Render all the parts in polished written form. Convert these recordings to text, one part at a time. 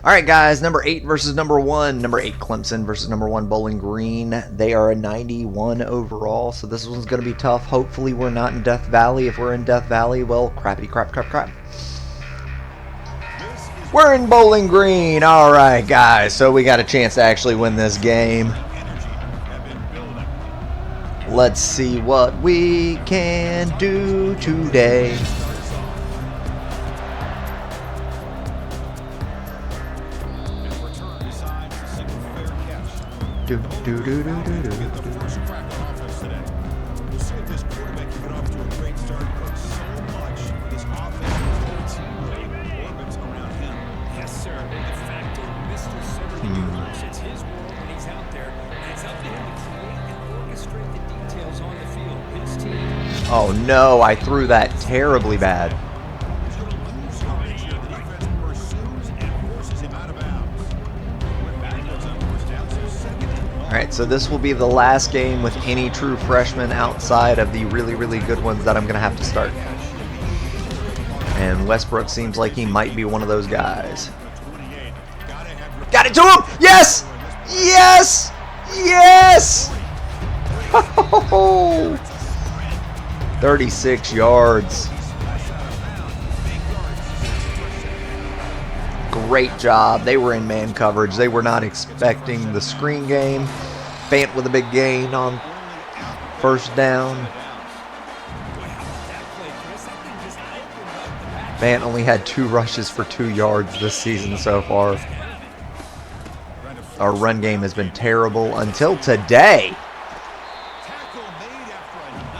All right, guys, number 8 versus number 1. Number 8 Clemson versus number 1 Bowling Green. They are a 91 overall, so this one's going to be tough. Hopefully we're not in Death Valley. If we're in Death Valley, well, crappity crap. We're in Bowling Green. All right, guys, so we got a chance to actually win this game. Let's see what we can do today. Oh no, I threw that terribly bad. Alright, so this will be the last game with any true freshmen outside of the really good ones that I'm going to have to start. And Westbrook seems like he might be one of those guys. Got it to him! Yes! Yes! Yes! 36 yards. Great job. They were in man coverage. They were not expecting the screen game. Fant with a big gain on first down. Fant only had 2 rushes for 2 yards this season so far. Our run game has been terrible until today.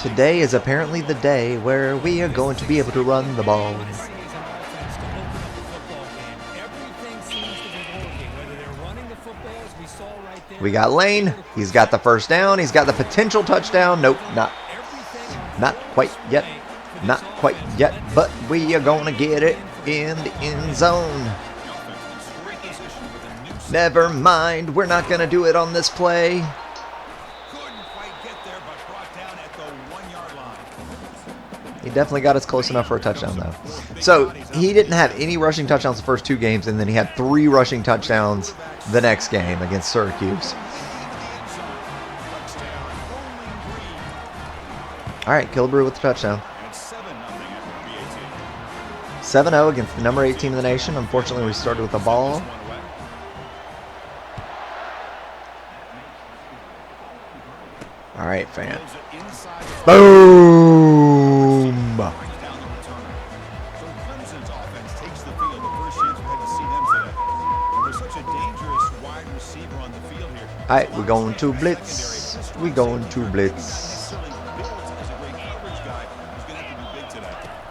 Today is apparently the day where we are going to be able to run the ball. We got Lane. He's got the first down. He's got the potential touchdown. Nope, not quite yet. Not quite yet, but we are going to get it in the end zone. Never mind. We're not going to do it on this play. He definitely got us close enough for a touchdown, though. So, he didn't have any rushing touchdowns the first 2 games, and then he had 3 rushing touchdowns the next game against Syracuse. All right, Killebrew with the touchdown. 7-0 against the number 8 team in the nation. Unfortunately, we started with the ball. All right, Fant. Boom! All right, we're going to blitz. We're going to blitz.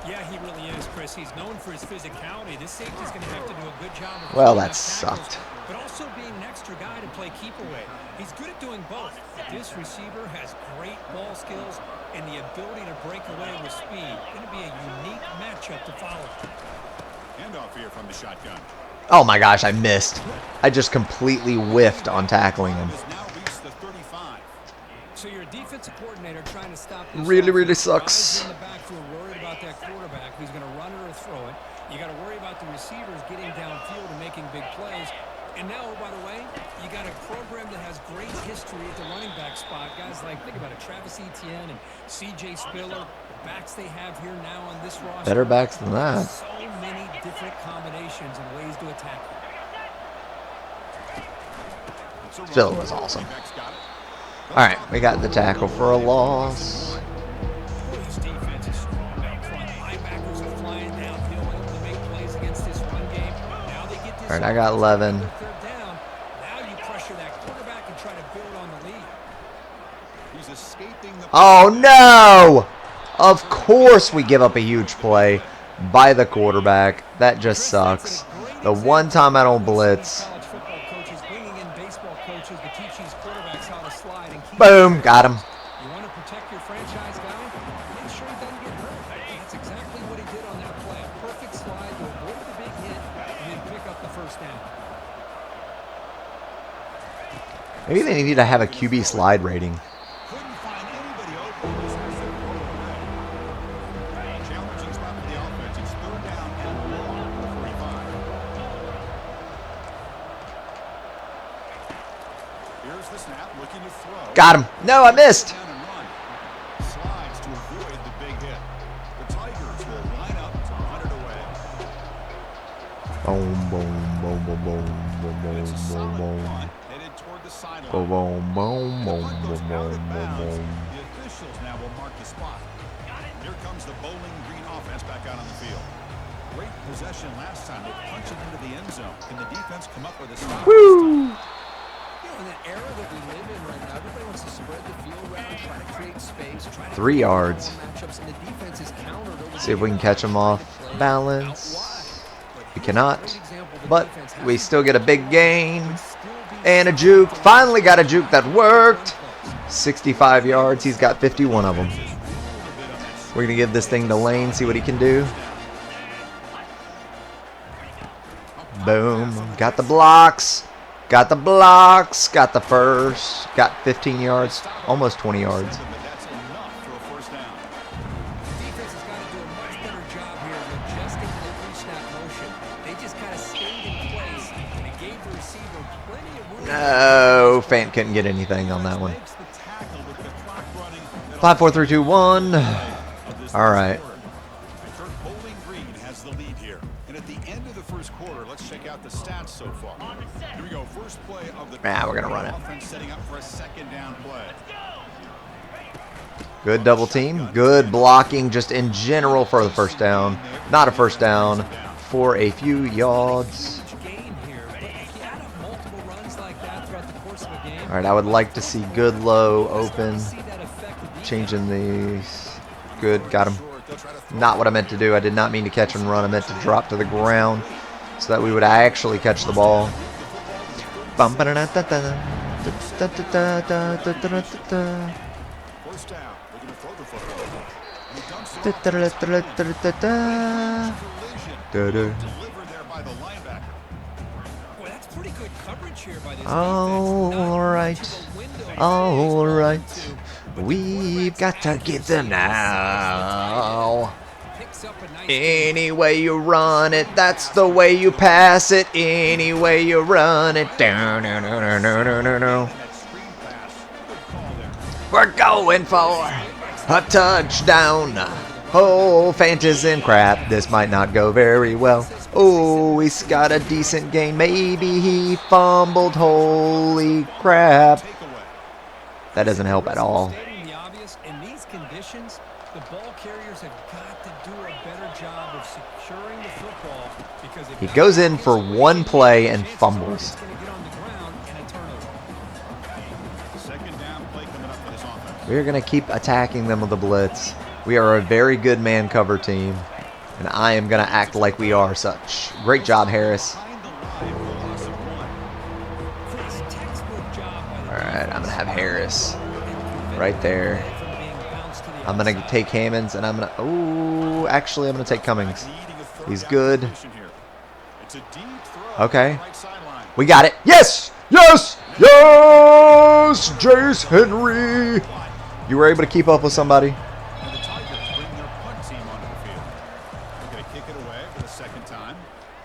Yeah, he really is, Chris. He's known for his physicality. This safety's going to have to do a good job. Well, that sucked. But also being an extra guy to play keep away. He's good at doing both. This receiver has great ball skills and the ability to break away with speed. Going to be a unique matchup to follow. Handoff here from the shotgun. Oh my gosh, I missed. I just completely whiffed on tackling him. So your defensive coordinator trying to stop really sucks. In the backfield, worried about that quarterback who's going to run it or throw it. You got to worry about the receivers getting downfield and making big plays. And now, by the way, you got a program that has great history at the running back spot. Guys like, think about it, Travis Etienne and C.J. Spiller. The backs they have here now on this roster. Better backs than that. So many different combinations and ways to attack it. Still was awesome. All right, we got the tackle for a loss. This defense is strong up front. Linebackers are flying downhill able to make plays against this run game. Now they get this. All right, I got 11. Third down. Now you pressure that quarterback and try to build on the lead. He's escaping the Oh no! Of course we give up a huge play by the quarterback. That just sucks. The one time I don't blitz. College football coaches bringing in baseball coaches to teach these quarterbacks how to slide and keep. Boom, got him. You want to protect your franchise guy? Make sure he doesn't get hurt. That's exactly what he did on that play. A perfect slide to avoid the big hit and then pick up the first down. Maybe they need to have a QB slide rating. couldn't find anybody open. Challenging spot for the offense. It's third down and long for 45. Here's the snap, looking to throw. Got him. No, I missed. Down and run. Slides to avoid the big hit. The Tigers will line up to hunt it away. Boom, boom, boom, boom, boom, boom, And it's a boom, solid boom, punt headed toward the sideline. boom, boom, boom, And the boom, punt goes boom, out of boom, bounds. boom. The officials now will mark the spot. Here comes the Bowling Green offense back out on the field. Great possession last time. They punch it into the end zone. Can the defense come up with a stop? Woo! In the era that we live in right now, everybody wants to spread the field around, try to create space, try to 3 yards. matchups, and the defense is countered over. See if we can catch him off balance. We cannot, but we still get a big gain and a juke. Finally got a juke that worked. 65 yards. He's got 51 of them. We're going to give this thing to Lane, see what he can do. Boom. Got the blocks. Got the blocks. Got the first. Got 15 yards. Almost 20 yards. But that's enough for a first down. Defense has got to do a much better job here of adjusting the pre-snap motion. They just kind of stayed in place, and it gave the receiver plenty of room. No, Fant couldn't get anything on that one. Makes the tackle with the clock running. 5, 4, 3, 2, 1. Of this All right. first quarter. Bowling Green has the lead here. And at the end of the first quarter, let's check out the stats so far. Here we go. First play of the Nah, we're gonna run it. offense setting up for a second down play. Good double team. Good blocking just in general for the first down. Not a first down for a few yards. Huge gain here, but if you add up multiple runs like that throughout the course of a game, All right, I would like to see good low open. see that effect of Changing these. Good, got him. Not what I meant to do. I did not mean to catch and run. I meant to drop to the ground so that we would actually catch the ball. Bum, ba-da-da-da-da. Da-da-da-da-da-da-da-da-da. First down. Looking to throw the football. He dumps it off. Da-da-da-da-da-da-da. Da-da. Delivered there by the linebacker. Boy, that's pretty good coverage here by this All defense. Not right. much of a window. All right. We've got to get them now. Picks up a nice Any way you run it, that's the way you pass it. Any way you run it. Down, no, no, no, no, no, no, no. That screen pass. Good call there. We're going for a touchdown. Oh, Fant is in crap. This might not go very well. Oh, he's got a decent gain. Maybe he fumbled. Holy crap. Takeaway. That doesn't help at all. Stating the obvious, in these conditions, the ball carriers have got to do a better job of securing the football because if He goes in for one play and fumbles. it's going to get on the ground and a turnover. Second down play coming up for this offense. We're going to keep attacking them with a blitz. We are a very good man cover team, and I am going to act like we are such. Great job, Harris. Behind the line for a loss of one. Chris, textbook job by the All right, I'm going to have Harris defense right there. from being bounced to the I'm going to outside. take Hammonds, and I'm going to... Oh, actually, I'm going to take Cummings. Needing a third He's down good. position here. It's a deep throw. Okay. Right sideline. We got it. Yes! Yes! Yes! Jace Henry! You were able to keep up with somebody? And the Tigers bring their punt team onto the field. They're going to kick it away for the second time.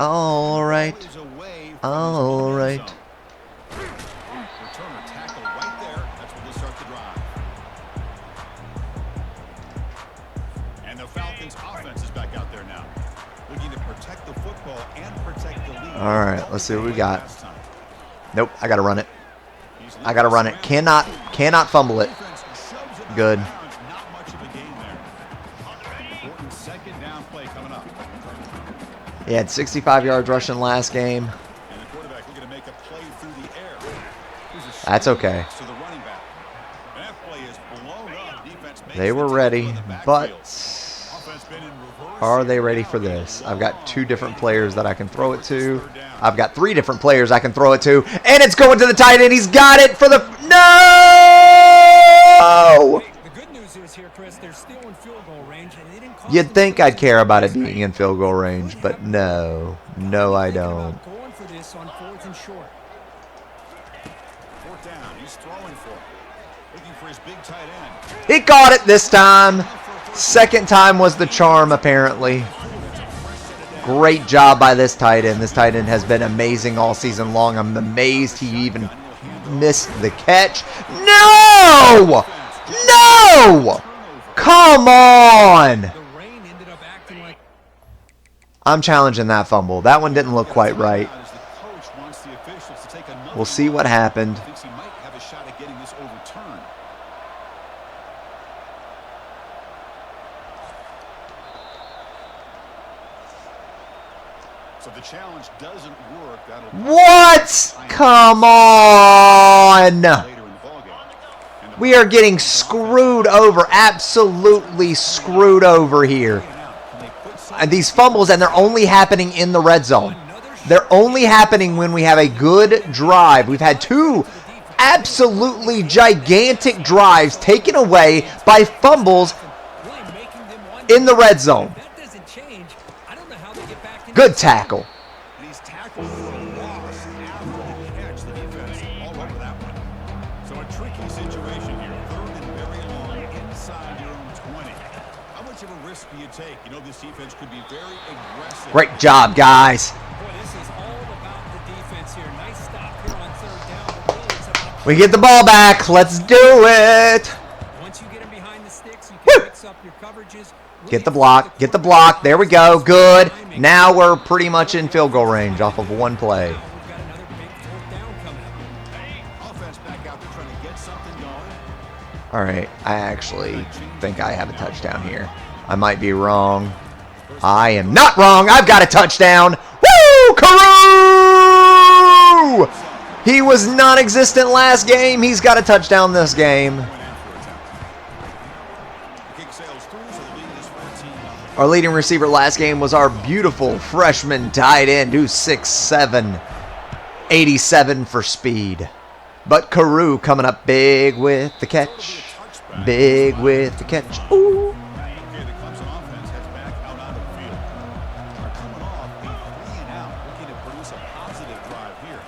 All right. Ball is away from All his own right. end zone. Returner tackle right there. That's where they'll start the drive. And the Falcons offense is back out there now. Looking to protect the football and protect the lead. All right, let's see what we got. Last time. Nope, I got to run it. He's I got to run it. Cannot fumble it. Defense shoves it out Good. of bounds. Not much of a gain there. Important second down play coming up. He had 65 yards rushing last game. And the quarterback looking to make a play through the air. Here's a That's screen okay. pass to the running back. And that play is blown up. Defense makes They the were tackle ready, in the but backfield. Offense been in reverse are they here. ready Now for getting this? long I've got 2 different on players third that I can throw it to. Third down. I've got 3 different players I can throw it to, and it's going to the tight end. He's got it for the... No! The good news is here, Chris, they're still in field goal range, and they didn't cost You'd them think too I'd much. care about it being in field goal range, but no. No, I Thinking don't. about going for this on 4th and short. Fourth down. He's throwing for it. Looking for his big tight end. He caught it this time. Second time was the charm, apparently. Great job by this tight end. This tight end has been amazing all season long. I'm amazed he even missed the catch. No! No! Come on! The rain ended up acting like I'm challenging that fumble. That one didn't look quite right. We'll see what happened. Thinks he might have a shot at getting this overturned. So the challenge doesn't work. What? Come on! Later in the ballgame. And the We are getting screwed over. Absolutely screwed over here. Can they put some And these fumbles, and they're only happening in the red zone. They're only happening when we have a good drive. We've had two absolutely gigantic drives taken away by fumbles really making them wonder. in the red zone. That doesn't change. I don't know how they get back in. Good tackle. And he's tackled for a loss after the catch. The defense all over that one. So a tricky situation here. Third and very long inside your own 20. How much of a risk do you take? You know this defense could be very aggressive. Great job, guys. Boy, this is all about the defense here. Nice stop here on third down. But really, it's about We get the ball back. Let's do it. once you get them behind the sticks, you can Woo! mix up your coverages. Get the block. Get the block. There we go. Good. Now we're pretty much in field goal range off of one play. We've got another big fourth down coming up. Offense back out there trying to get something going. All right. I actually think I have a touchdown here. I might be wrong. I am not wrong. I've got a touchdown. Woo! Carew! He was non-existent last game. He's got a touchdown this game. Went after attempt. The kick sails through, so the lead is 14-0. Our leading receiver last game was our beautiful freshman tight end, who's 6'7", 87 for speed. But Carew coming up big with the catch. Big with the catch. Ooh. Okay, the Clemson offense heads back out onto the field. They're coming off a 3-and-out, looking to produce a positive drive here.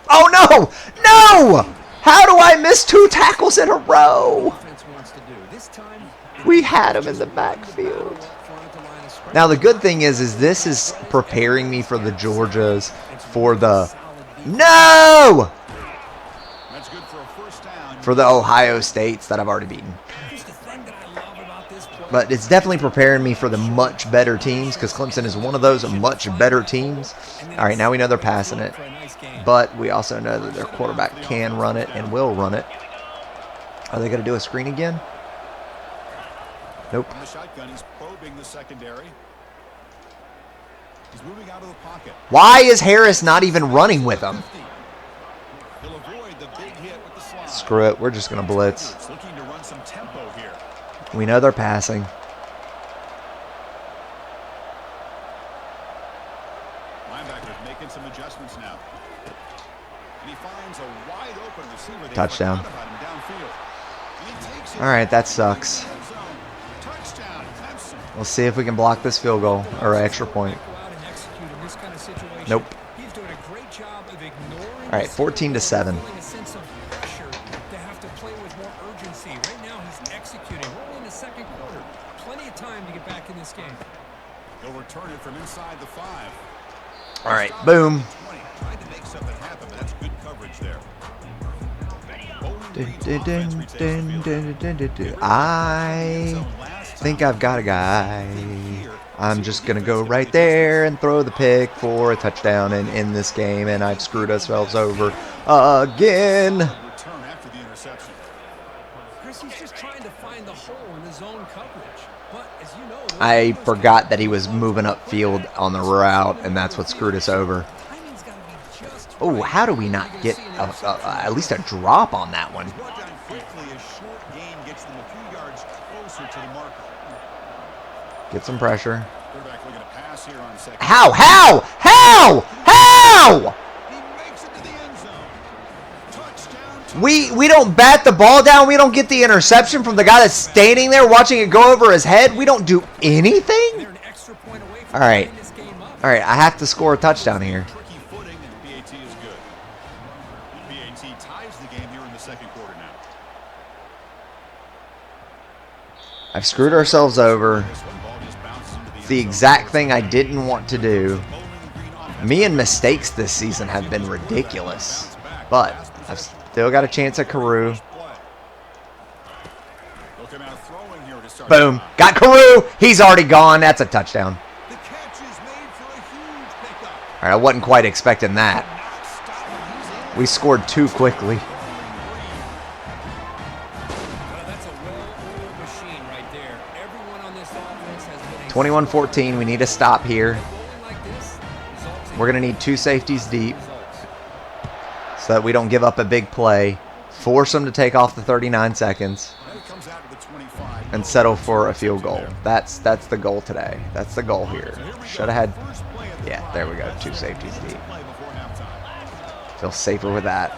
Oh, no! No! How do I miss two tackles in a row? Defense wants to do. This time, We had him in the backfield. Now, the good thing is this is preparing me for the Georgias for the... No! That's good for a first down. For the Ohio States that I've already beaten. Just the thing that I love about this play. But it's definitely preparing me for the much better teams because Clemson is one of those much better teams. All right, now we know they're passing it. For a nice game. But we also know that their quarterback can run it and will run it. Are they going to do a screen again? Nope. From the shotgun, he's probing the secondary. He's moving out of the pocket. Why is Harris not even running with him? He'll avoid the big hit with the slide. Screw it. We're just going to blitz. It's looking to run some tempo here. We know they're passing. Linebackers making some adjustments now. And he finds a wide open receiver. They Touchdown. forgot about him downfield. And he takes it All right, that sucks. in the end zone. Touchdown, Clemson. We'll see if we can block this field goal or extra point. Go out and execute in this kind of situation. Nope. He's doing a great job of ignoring. All right, 14-7. Feeling a sense of pressure to have to play with more urgency. Right now, he's executing. We're in the second quarter. Plenty of time to get back in this game. He'll return it from inside the 5. All right, boom. 20. Tried to make something happen, but that's good coverage there. Bowling Dun, Green's dun, offense dun, retains the dun, field. dun, dun, dun, They dun. were I think I've got a guy. I'm just going to go right there and throw the pick for a touchdown and end this game, and I've screwed ourselves over again. Return after the interception. Chris, he's just trying to find the hole in his zone coverage. But as you know, those I numbers forgot can- that he was moving upfield on the route, and that's what screwed us over. Timing's gotta be just Oh, right. how do we not get at least a drop on that one? Brought down quickly. A short gain gets them a few yards closer to the marker. Get some pressure. Quarterback looking to pass here on second. How? How? How? How? He makes it to the end zone. Touchdown. We don't bat the ball down. We don't get the interception from the guy that's standing there watching it go over his head. We don't do anything? They're an extra point away from All right. tying this game up. All right, I have to score a touchdown here. Tricky footing, and BAT is good. BAT ties the game here in the second quarter now. I've screwed ourselves over. This one ball just bounces into The end zone. exact thing I didn't want to do. Bowling Green offense Me and mistakes this season have been ridiculous. But I've still got a chance at Carew. Boom. Got Carew. He's already gone. That's a touchdown. All right, I wasn't quite expecting that. We scored too quickly. 21-14. We need to stop here. We're going to need 2 safeties deep so that we don't give up a big play. Force them to take off the 39 seconds and settle for a field goal. That's the goal today. That's the goal here. Should have had... Yeah, there we go. 2 safeties deep. Feel safer with that.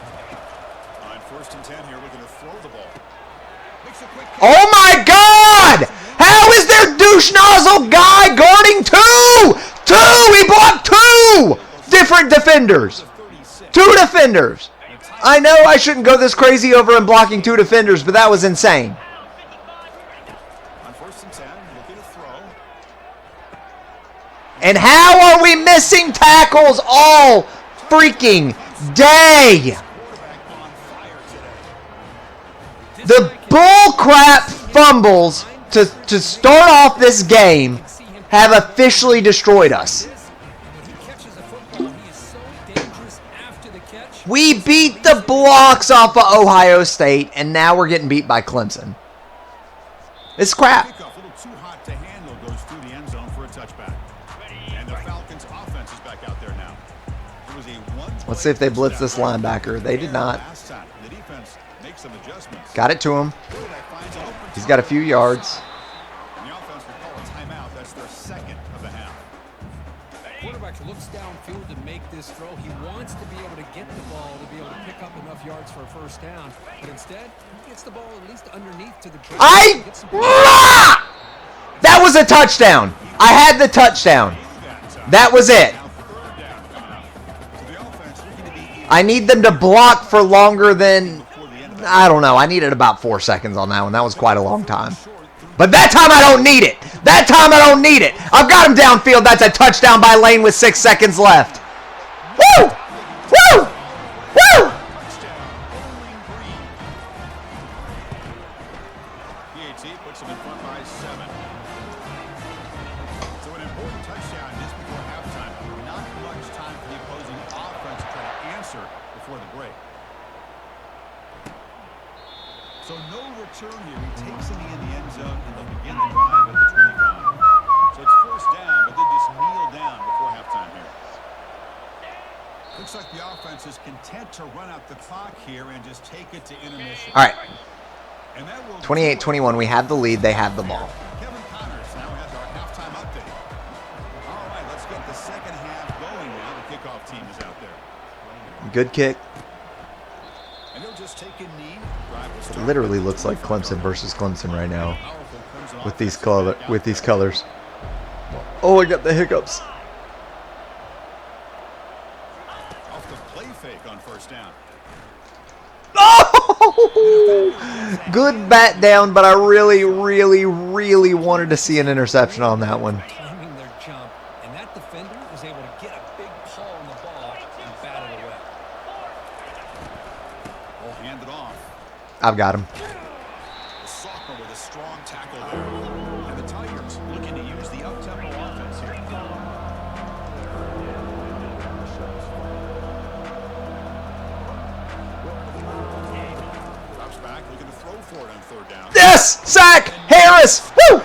Oh my God! How is there douche nozzle guy guarding 2? 2! He blocked 2 different defenders. 2 defenders. I know I shouldn't go this crazy over and blocking 2 defenders, but that was insane. And how are we missing tackles all freaking day? The bullcrap fumbles to start off this game have officially destroyed us. We beat the blocks off of Ohio State, and now we're getting beat by Clemson. It's crap. Let's see if they blitz this linebacker. They did not. Got it to him. He's got a few yards. Quarterback looks downfield to make this throw. He wants to be able to get the ball to be able to pick up enough yards for a first down. But instead, he gets the ball at least underneath to the... That was a touchdown. I had the touchdown. That was it. I need them to block for longer than... I don't know. I needed about 4 seconds on that one. That was quite a long time. But that time I don't need it. That time I don't need it. I've got him downfield. That's a touchdown by Lane with 6 seconds left. Woo! Woo! Woo! puts them in front by 7. So an important touchdown just before halftime. Not much time for the opposing offense to try to answer before the break. So no return here. He takes it in the end zone, and they'll begin the drive at the 25. So it's first down, but they just kneel down before halftime here. Looks like the offense is content to run out the clock here and just take it to intermission. All right. 28-21. We have the lead. They have the ball. Kevin Connors now has our halftime update. All right, let's get the second half going now. The kickoff team is out there. Good kick. And they'll just take a knee. It literally looks like Clemson versus Clemson right now with these colors. Oh, I got the hiccups. Off the play fake on first down. Oh! Good bat down, but I really, really, really wanted to see an interception on that one. Timing their jump, and that defender was able to get a big paw on the ball and bat it away. We'll hand it off. I've got him. The sophomore with a strong tackle there. And the Tigers looking to use the up-tempo offense here. Drops back, looking to throw for it on third down. Yes! Sack! Harris! Woo!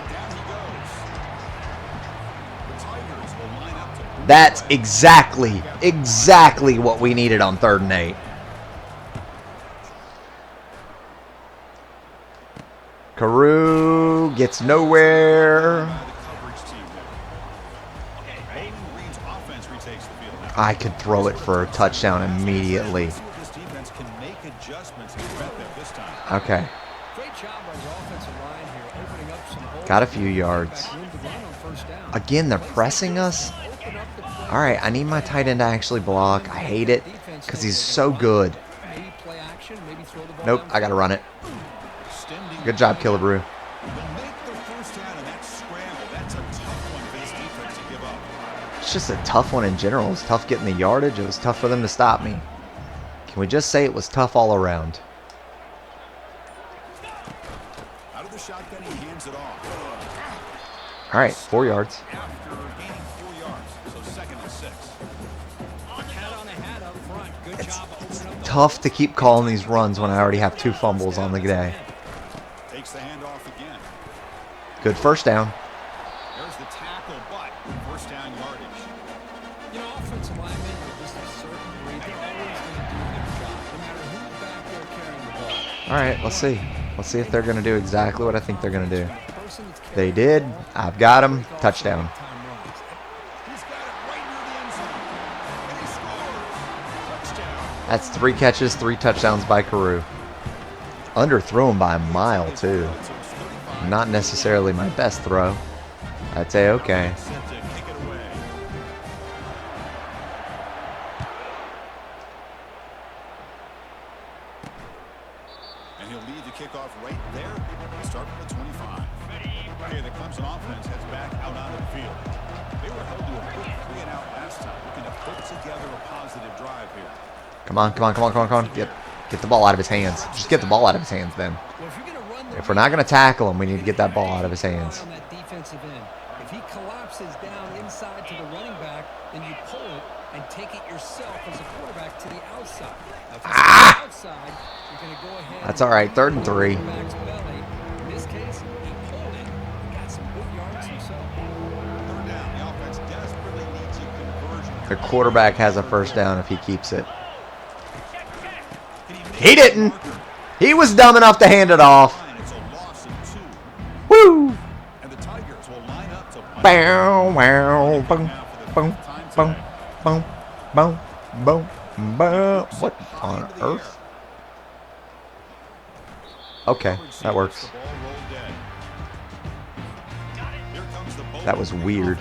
That's exactly what we needed on 3rd and 8. Carew gets nowhere. I could throw it for a touchdown immediately. Okay. Got a few yards. Again, they're pressing us. All right, I need my tight end to actually block. I hate it because he's so good. Nope, I got to run it. Good job, Killebrew. was just a tough one in general. It was tough getting the yardage. It was tough for them to stop me. Can we just say it was tough all around? Out of the shotgun, he hands it off. All right, 4 yards. After gaining 4 yards, so 2nd and 6. Hat on a hat up front. Good job of opening up the Tough to keep calling these runs when I already have 2 fumbles on the day. Takes the handoff again. Good first down. There's the tackle, but first down yardage. You know, offensive linemen are just a certain breed. They're always going to do their job, no matter who's back there carrying the ball. All right, let's see. Let's see if they're going to do exactly what I think they're going to do. They did. I've got them. Touchdown. He's got it right near the end zone. And he scores. Touchdown. That's 3 catches, 3 touchdowns by Carew. Underthrew him by a mile, too. Not necessarily my best throw. I'd say okay. Set to kick it away. And he'll lead the kickoff right there. Start from the 25. Okay, the Clemson offense heads back out onto the field. They were held to a quick 3-and-out last time, looking to put together a positive drive here. Come on, come on, come on, come on, come on. Get the ball out of his hands. Just get the ball out of his hands then. Well, if you're going to run the If we're not going to tackle him, we need to get that ball out of his hands. on that defensive end. If he collapses down inside to the running back, then you pull it and take it yourself as a quarterback to the outside. Now, if it's outside, you're going to go ahead. That's all right. 3rd and 3. Quarterback's belly. In this case, he pulled it and got some good yards himself. Third down. The offense desperately needs a conversion. The quarterback has a first down if he keeps it. He didn't. He was dumb enough to hand it off. It's a loss of 2. Woo! And the Tigers will line up to Bow, wow, boom, boom, boom, boom, boom, boom, boom. What on earth? Okay, that works. That was weird.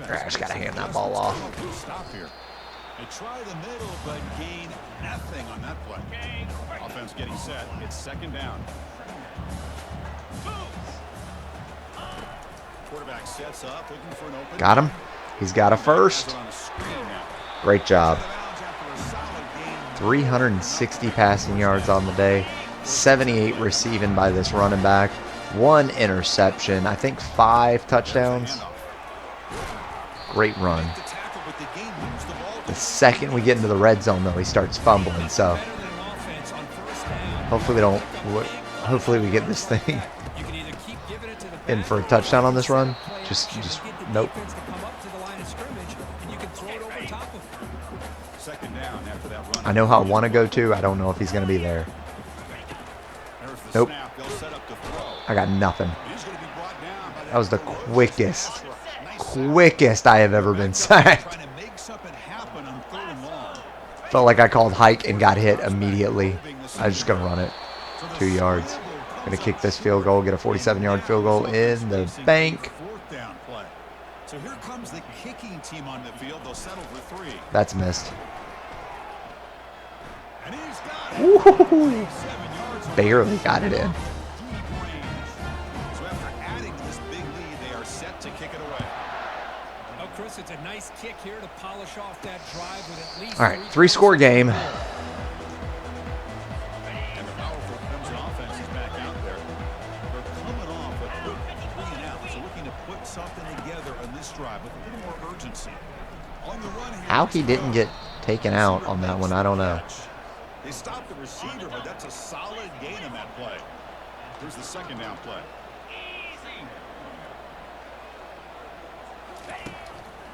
I just gotta hand that ball off. They try the middle, but gain nothing on that play. Offense getting set. It's 2nd down. Quarterback sets up, looking for an open. Got him. He's got a first. Great job. 360 passing yards on the day. 78 receiving by this running back. 1 interception. I think 5 touchdowns. Great run. The second we get into the red zone, though, he starts fumbling. So hopefully we get this thing in for a touchdown on this run. Just nope. I know how I want to go to. I don't know if he's going to be there. Nope. I got nothing. That was the quickest I have ever been sacked. Felt like I called hike and got hit immediately. I was just going to run it. 2 yards. Going to kick this field goal, get a 47-yard field goal in the bank. So here comes the kicking team on the field. They'll settle for 3. That's missed. And he's got Woo-hoo-hoo. Barely got it in. So after adding to this big lead, they are set to kick it away. Oh, Chris, it's a nice kick here to polish off that drive with at least. All right, 3-score game. And the powerful Clemson offense is back out there. They're coming off a quick 3-and-out, so looking to put something together on this drive with a little more urgency. On the run here, How he didn't get taken out on that one, I don't know. They stopped the receiver, but that's a solid gain on that play. Here's the 2nd down play.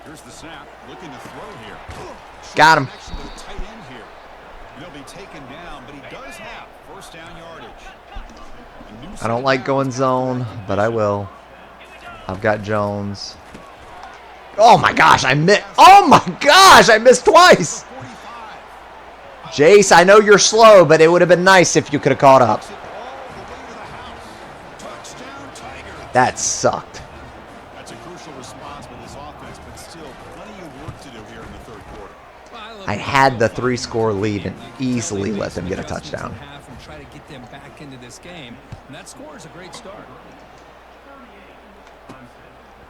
Here's the snap, looking to throw here. Got him. Actually, tight end here. And he'll be taken down, but he does have first down yardage. I don't like going zone, but I will. I've got Jones. Oh my gosh, I missed. Oh my gosh, I missed twice. Jace, I know you're slow, but it would have been nice if you could have caught up. That sucked. That's a crucial response with this offense, but still plenty of work to do here in the 3rd quarter. I had the 3-score lead and easily let them get a touchdown. And try to get them back into this game. And that score is a great start.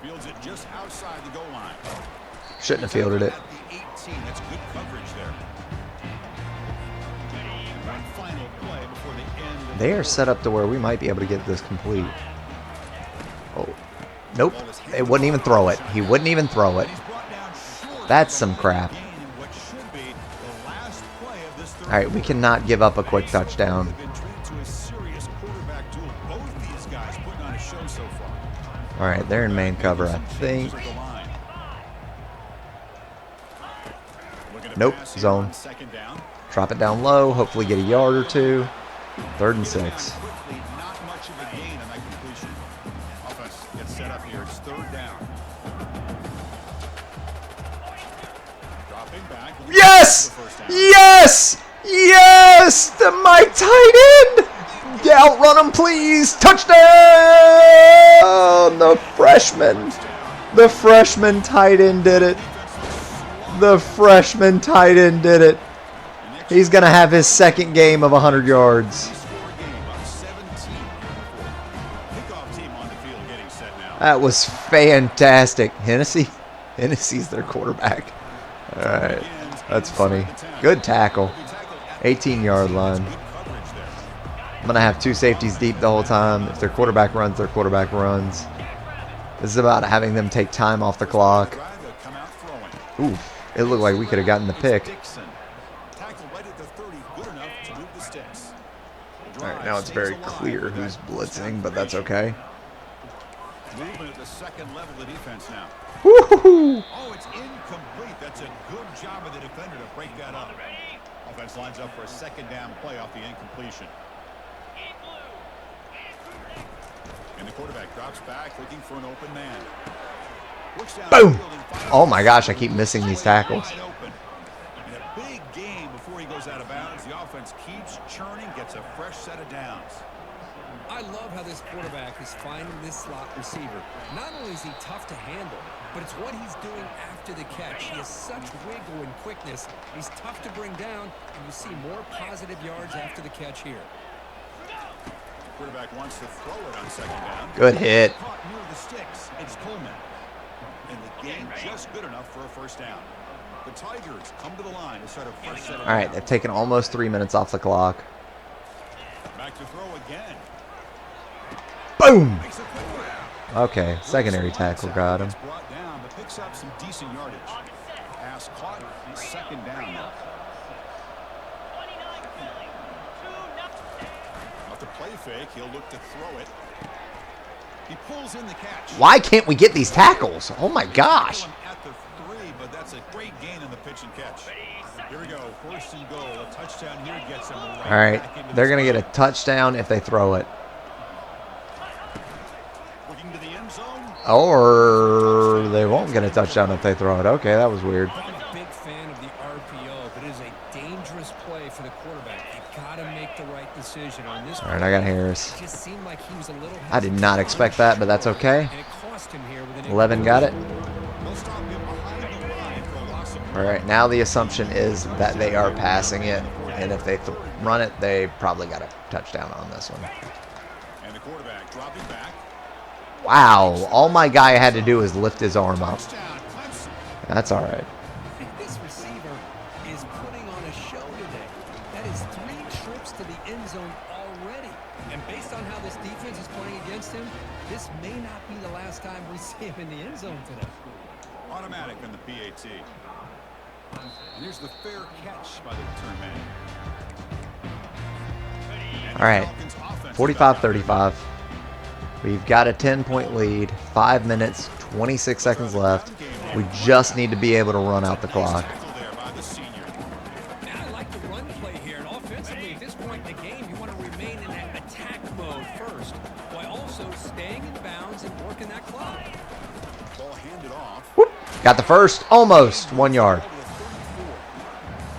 Fields it just outside the goal line. Shouldn't have fielded it. At the 18, that's good coverage there. One final play before the end of They the are set up to where we might be able to get this complete. Oh, nope. They wouldn't even throw it. He wouldn't even throw it. That's some crap. All right, we cannot give up a quick touchdown. All right, they're in main cover, I think. Nope, zone. Drop it down low, hopefully get a yard or two. 3rd and 6. Not much of a gain on that completion. Offense gets set up here. It's 3rd down. Dropping back. Yes! Yes! Yes! My tight end! Outrun him, please! Touchdown! The freshman. The freshman tight end did it. The freshman tight end did it. He's going to have his 2nd game of 100 yards. That was fantastic. Hennessy's their quarterback. All right. That's funny. Good tackle. 18-yard line. I'm going to have 2 safeties deep the whole time. If their quarterback runs, their quarterback runs. This is about having them take time off the clock. Ooh, it looked like we could have gotten the pick. All right, now it's very clear who's blitzing, but that's okay. Movement at the 2nd level of defense now. Woo-hoo-hoo. Oh, it's incomplete. That's a good job of the defender to break that up. Offense lines up for a 2nd down play off the incompletion. And the quarterback drops back, looking for an open man. Boom! Oh my gosh, I keep missing these tackles. In a big game before he goes out of bounds, the offense keeps churning, gets a fresh set of downs. I love how this quarterback is finding this slot receiver. Not only is he tough to handle, but it's what he's doing after the catch. He has such wiggle and quickness. He's tough to bring down, and you see more positive yards after the catch here. Quarterback wants to throw it on 2nd down. Good hit. Caught near the sticks. It's Coleman. And the game just good enough for a 1st down. The Tigers come to the line to start a fresh set of All right, they've taken almost 3 minutes off the clock. back to throw again. Boom! Okay, secondary tackle got him. Brought down, but picks up some decent yardage. Pass caught. 2nd down now. Off the play fake, he'll look to throw it. He pulls in the catch. Why can't we get these tackles? Oh my gosh. At the 3, but that's a great gain in the pitch and catch. Here we go. 1st and goal. A touchdown here gets him right. All right, they're going to get a touchdown if they throw it. Looking to the end zone. Or they won't get a touchdown if they throw it. Okay, that was weird. I'm a big fan of the RPO, but it is a dangerous play for the quarterback. You got to make the right decision on this. All right, I got Harris. It just seemed like he was a little I did not expect that, but that's okay. and it cost him here with an 11 got it. They'll stop him behind the line for a loss of. All right, now the assumption is that they are passing it, and if they run it, they probably got a touchdown on this one. And the quarterback dropping back. Wow, all my guy had to do is lift his arm up. Touchdown, Clemson. That's all right. I think this receiver is putting on a show today. That is 3 trips to the end zone already. And based on how this defense is playing against him, this may not be the last time we see him in the end zone today. Automatic on the PAT. And here's the fair catch by the return man. All right, 45-35. We've got a 10-point lead, 5 minutes, 26 seconds left. We just need to be able to run out the clock. And I like the run play here. And offensively, at this point in the game, you want to remain in that attack mode first, while also staying in bounds and working that clock. Ball handed off. Whoop. Got the first, almost 1 yard.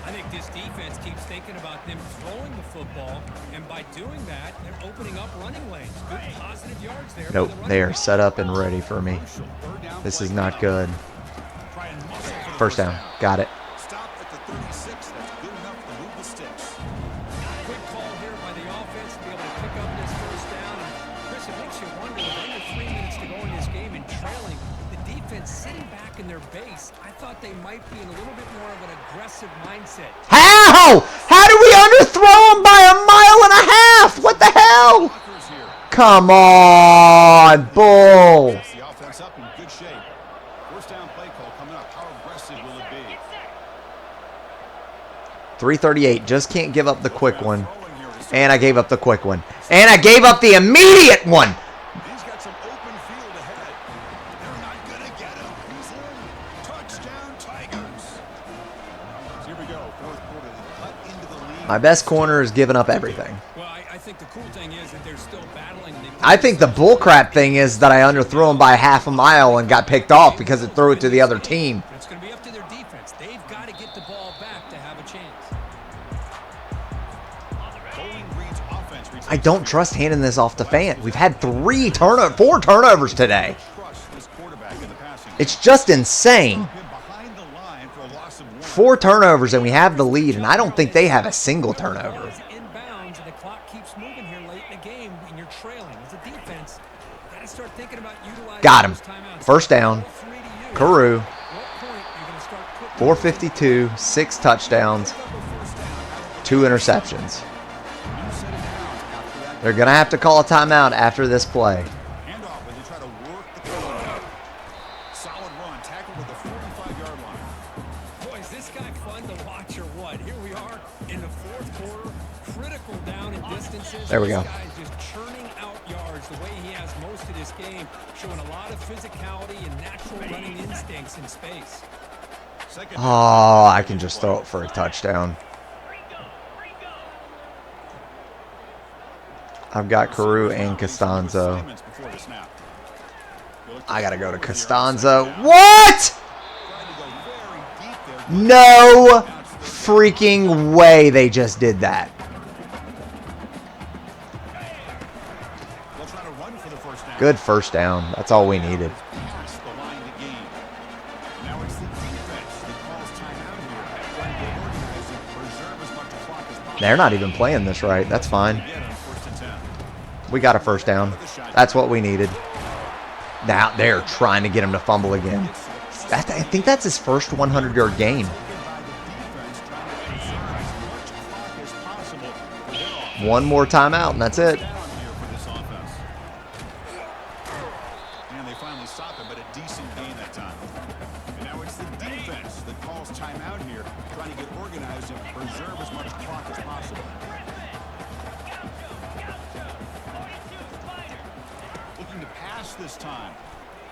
I think this defense keeps thinking about them throwing the football, and by doing that, they're opening up running lanes. Good positive yards there. Nope, they are set up and ready for me. This is not good. 1st down, got it. Stop at the 36. That's good enough to move the sticks. Quick call here by the offense to be able to pick up this 1st down. And Chris, it makes you wonder, with under 3 minutes to go in this game and trailing, sitting back in their base, I thought they might be in a little bit more of an aggressive mindset. How? How do we underthrow them by 1.5 miles? What the hell? Come on, Bull. The offense up in good shape. First down play call coming up. How aggressive will it be? 338. Just can't give up the quick one. And I gave up the quick one. And I gave up the immediate one. He's got some open field ahead. They're not going to get him. He's in. Touchdown, Tigers. So here we go. Fourth quarter. They cut into the lead. My best corner is giving up everything. Well, I think the cool thing is that they're still battling. I think the bullcrap thing is that I underthrew him by 0.5 mile and got picked off because it threw it to the other team. It's going to be up to their defense. They've got to get the ball back to have a chance. Bowling Green's offense I don't trust handing this off to Fant. We've had 4 turnovers today. trust this quarterback in the passing. It's just insane. Him behind the line for a loss of 1. 4 turnovers and we have the lead, and I don't think they have a single turnover. Ball's inbounds and the clock keeps moving here late in the game and you're trailing. As a defense, got to start thinking about utilizing Got him. those timeouts. First down. All 3 to you. Carew. What point you're going to start putting 452, 6 touchdowns, 2 interceptions. They're going to have to call a timeout after this play. Handoff as they try to work the clock. Solid run. Tackle with the 45-yard line. Boy, is this guy fun to watch or what? Here we are in the fourth quarter. Critical down and distances. There we go. This guy is just churning out yards the way he has most of this game, showing a lot of physicality and natural running instincts in space. Second Oh, I can just throw it for a touchdown. I've got Carew and Costanzo. before the snap. I got to go to Costanzo. What? No freaking way they just did that. They'll try to run for the first down. Good first down. That's all we needed. Past the line to gain. Now it's the defense that calls timeout here. Trying to get organized and preserve as much clock as possible. They're not even playing this right. That's fine. Again on first and 10. We got a first down. That's what we needed. Now they're trying to get him to fumble again. I think that's his first 100-yard game. One more timeout, and that's it. And they finally stop it, but a decent gain that time. And now it's the defense that calls timeout here, trying to get organized and preserve as much clock as possible. Looking to pass this time.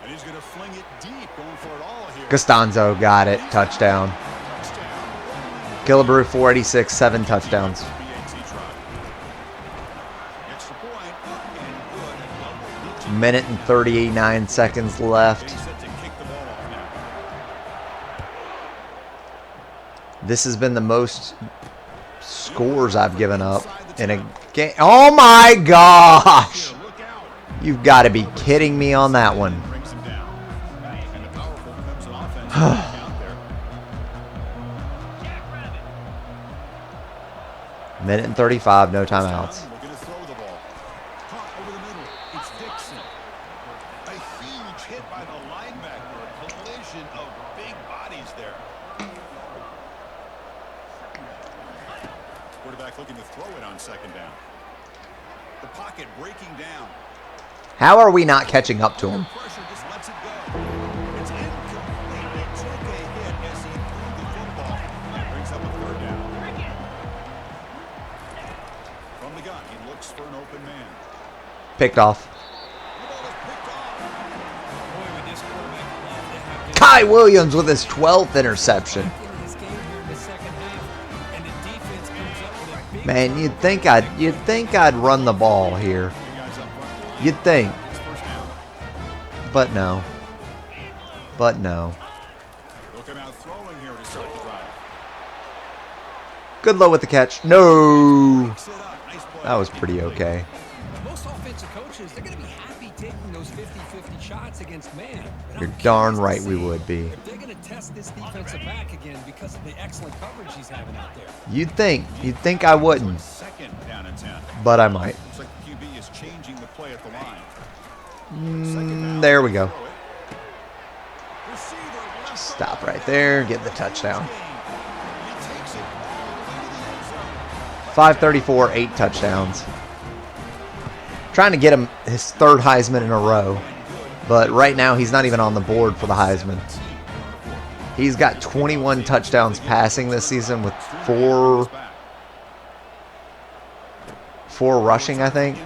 And he's going to fling it deep, going for it all here. Costanzo got it. Touchdown. Killebrew 486, 7 touchdowns. Extra point, and good. Minute and 39 seconds left. Set to kick the ball off now. This has been the most scores I've given up in a game. Oh my gosh! Look out. You've got to be kidding me on that one. Brings him down. And the powerful Clemson offense out there. Minute and 35, no timeouts. We're going to throw the ball. Caught over the middle. It's Dixon. A huge hit by the linebacker. A collision of big bodies there. Quarterback looking to throw it on second down. The pocket breaking down. How are we not catching up to him? Pressure just lets it go. It's incomplete. They took a hit as he threw the football. That brings up a third down. From the gun, he looks for an open man. Picked off. The ball is picked off. Boy, would this quarterback love to have this Kai Williams with his 12th interception. back into this game here in the second half, and the defense comes up with a big Man, you'd think I'd run the ball here. You guys up front. You'd think, It's first down. but no. But no. They'll come out throwing here to start the drive. Good luck with the catch. No. Sit up. Nice play. That was pretty okay. Most offensive coaches, they're going to be happy taking those 50-50 shots against man. But You're I'm darn curious to right we see would be. if they're going to test this defensive back again because of the excellent coverage he's having out there. You'd think I wouldn't, Second down and 10. but I might. Looks like the QB is changing the play at the line. There we go. Stop right there. Get the touchdown. 534, 8 touchdowns. Trying to get him his third Heisman in a row. But right now, he's not even on the board for the Heisman. He's got 21 touchdowns passing this season with 4 rushing, I think.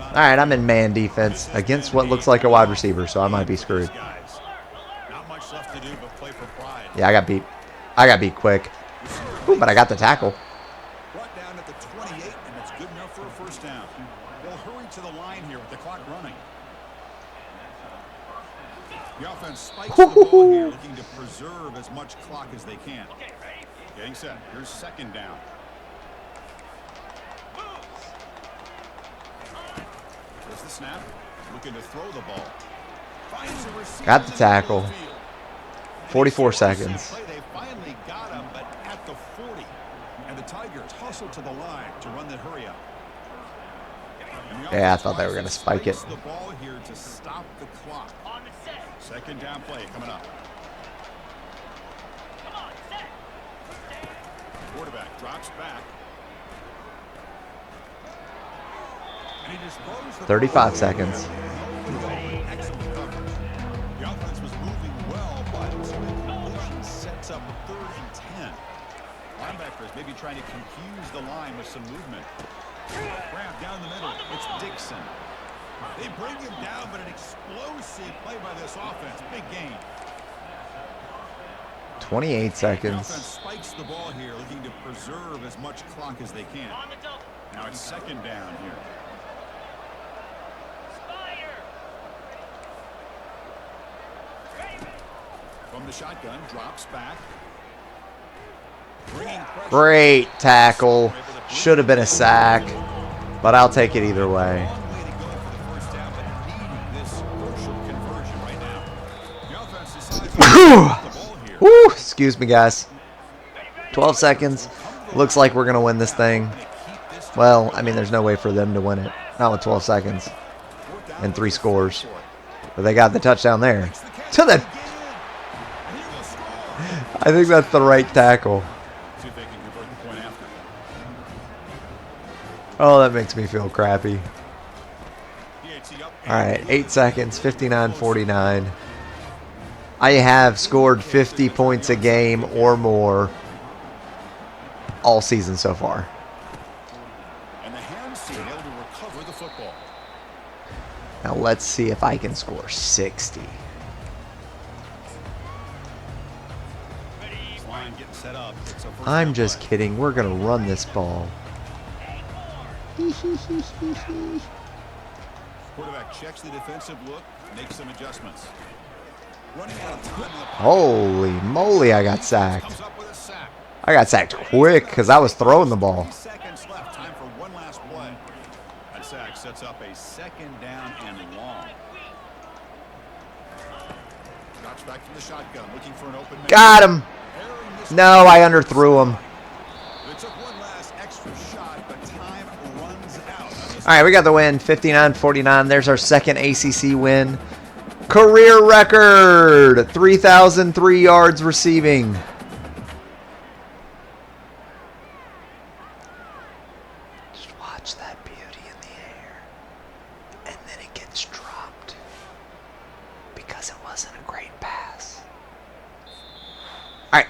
All right, I'm in man defense against what looks like a wide receiver, so I might be screwed. Yeah, I got beat. I got beat quick. Ooh, but I got the tackle. Brought down at the 28, and it's good enough for a first down. They'll hurry to the line here with the clock running. The offense spikes the ball here, looking to preserve as much clock as they can. Getting set. Here's second down. There's the snap. Looking to throw the ball. Finds a receiver. Got the tackle. 44 seconds. They finally got him, but at the 40. And the Tigers hustle to the line to run the hurry up. Yeah, I thought they were going to spike it. The ball here to stop the clock. Second down play coming up. Quarterback drops back. 35 seconds. Excellent coverage. The offense was moving well, but completion sets up a 3rd and 10. Linebackers maybe trying to confuse the line with some movement. Grab down the middle. It's Dixon. They bring him down, but an explosive play by this offense. Big gain. 28 seconds. The offense spikes the ball here, looking to preserve as much clock as they can. Now it's second down here. From the shotgun, drops back. Great tackle. Should have been a sack, but I'll take it either way. Whew, excuse me, guys. 12 seconds. Looks like we're going to win this thing. Well, I mean, there's no way for them to win it. Not with 12 seconds and 3 scores. But they got the touchdown there. To the... I think that's the right tackle. Oh, that makes me feel crappy. All right, 8 seconds, 59-49. I have scored 50 points a game or more all season so far. And the hands seem able to recover the football. Now let's see if I can score 60. I'm just kidding. We're going to run this ball. Quarterback checks the defensive look, makes some adjustments. Running out of time. Holy moly, I got sacked. I got sacked quick because I was throwing the ball. Seconds left. Time for one last play. That sack sets up a second down and long. Drops back from the shotgun, looking for an open man. Got him. No, I underthrew him. They took one last extra shot, but time runs out. All right, we got the win, 59-49. There's our second ACC win. Career record, 3,003 yards receiving. Just watch that beauty in the air. And then it gets dropped. Because it wasn't a great pass. All right.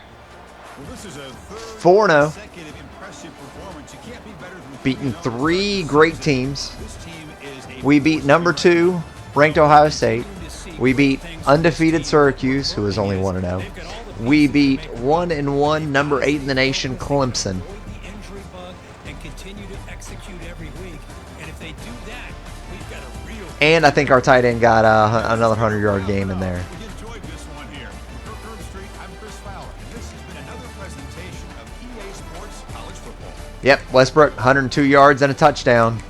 Well, this is a 4-0. consecutive impressive performance. You can't be better than Beaten 3 great teams. this team is a We beat number 2, ranked Ohio State. We beat undefeated Syracuse, who is only 1-0. We beat 1-1, number 8 in the nation, Clemson. And I think our tight end got another 100-yard game in there. We enjoyed this one here. For Herb Street, I'm Chris Fowler, and this has been another presentation of EA Sports College Football. Yep, Westbrook, 102 yards and a touchdown.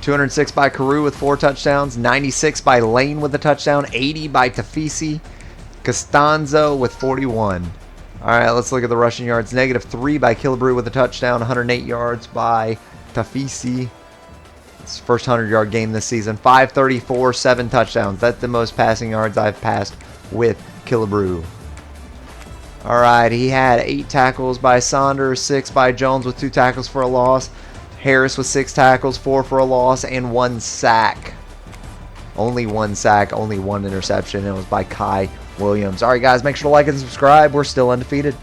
206 by Carew with 4 touchdowns. 96 by Lane with a touchdown. 80 by Tafisi. Costanzo with 41. All right, let's look at the rushing yards. -3 by Killebrew with a touchdown. 108 yards by Tafisi. It's first 100-yard game this season. 534, 7 touchdowns. That's the most passing yards I've passed with Killebrew. All right, he had 8 tackles by Saunders, 6 by Jones with 2 tackles for a loss. Harris with 6 tackles, 4 for a loss, and 1 sack. Only 1 sack, only 1 interception, and it was by Kai Williams. All right, guys, make sure to like and subscribe. We're still undefeated.